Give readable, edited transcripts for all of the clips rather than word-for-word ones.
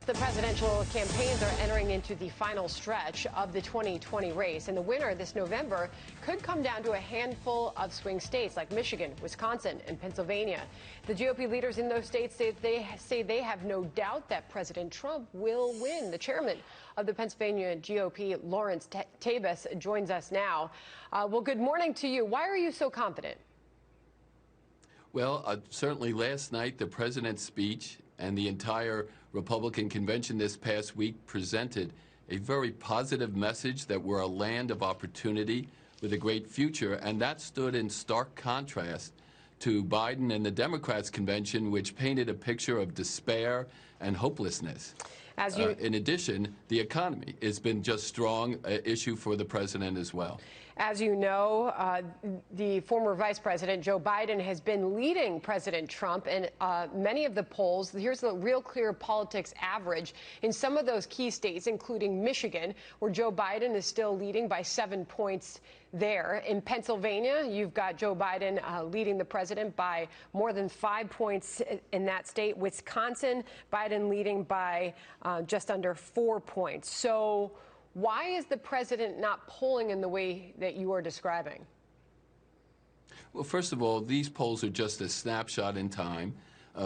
the presidential campaigns are entering into the final stretch of the 2020 race, and the winner this November could come down to a handful of swing states like Michigan, Wisconsin, and Pennsylvania. The GOP leaders in those states say they have no doubt that President Trump will win. The chairman of the Pennsylvania GOP, Lawrence Tabas, joins us now. Well, good morning to you. Why are you so confident? Well, certainly last night, the president's speech and the entire Republican convention this past week presented a very positive message that we're a land of opportunity with a great future, and that stood in stark contrast to Biden and the Democrats' convention, which painted a picture of despair and hopelessness. In addition, the economy has been just strong issue for the president as well. As you know, the former Vice President Joe Biden has been leading President Trump in many of the polls. Here's the Real Clear Politics average in some of those key states, including Michigan, where Joe Biden is still leading by 7 points there. In Pennsylvania, you've got Joe Biden leading the president by more than 5 points in that state. Wisconsin, Biden leading by just under 4 points. So why is the president not polling in the way that you are describing? Well, first of all, these polls are just a snapshot in time.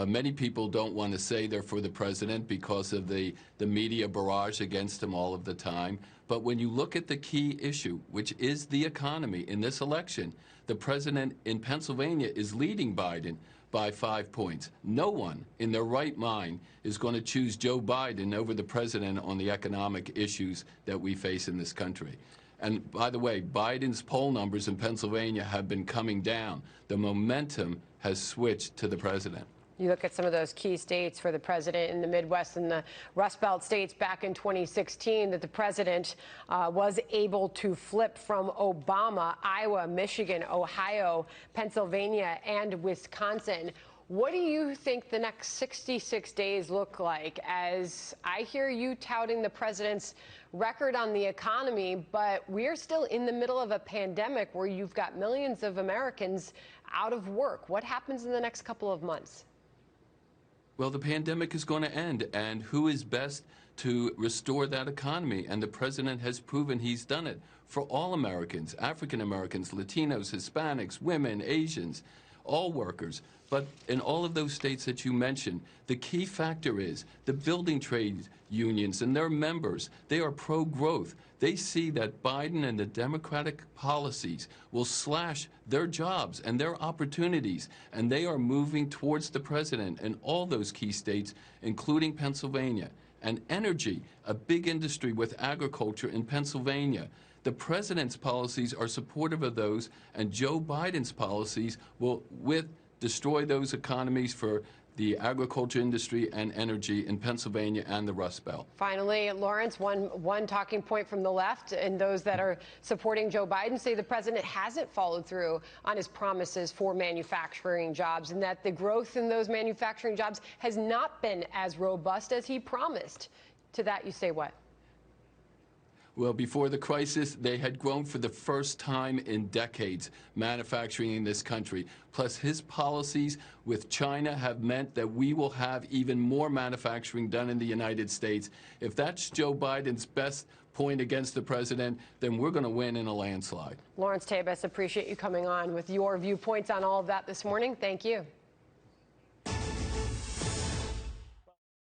Many people don't want to say they're for the president because of the media barrage against him all of the time. But when you look at the key issue, which is the economy in this election, the president in Pennsylvania is leading Biden by 5 points. No one in their right mind is going to choose Joe Biden over the president on the economic issues that we face in this country. And by the way, Biden's poll numbers in Pennsylvania have been coming down. The momentum has switched to the president. You look at some of those key states for the president in the Midwest and the Rust Belt states back in 2016 that the president was able to flip from Obama: Iowa, Michigan, Ohio, Pennsylvania, and Wisconsin. What do you think the next 66 days look like? As I hear you touting the president's record on the economy, but we're still in the middle of a pandemic where you've got millions of Americans out of work. What happens in the next couple of months? Well, the pandemic is going to end, and who is best to restore that economy? And the president has proven he's done it for all Americans, African Americans, Latinos, Hispanics, women, Asians, all workers. But in all of those states that you mentioned, the key factor is the building trade unions and their members. They are pro-growth. They see that Biden and the Democratic policies will slash their jobs and their opportunities, and they are moving towards the president in all those key states, including Pennsylvania. And energy, a big industry with agriculture in Pennsylvania. The president's policies are supportive of those, and Joe Biden's policies will destroy those economies for the agriculture industry and energy in Pennsylvania and the Rust Belt. Finally, Lawrence, one talking point from the left and those that are supporting Joe Biden say the president hasn't followed through on his promises for manufacturing jobs, and that the growth in those manufacturing jobs has not been as robust as he promised. To that you say what? Well, before the crisis, they had grown for the first time in decades, manufacturing in this country. Plus, his policies with China have meant that we will have even more manufacturing done in the United States. If that's Joe Biden's best point against the president, then we're going to win in a landslide. Lawrence Tabas, appreciate you coming on with your viewpoints on all of that this morning. Thank you.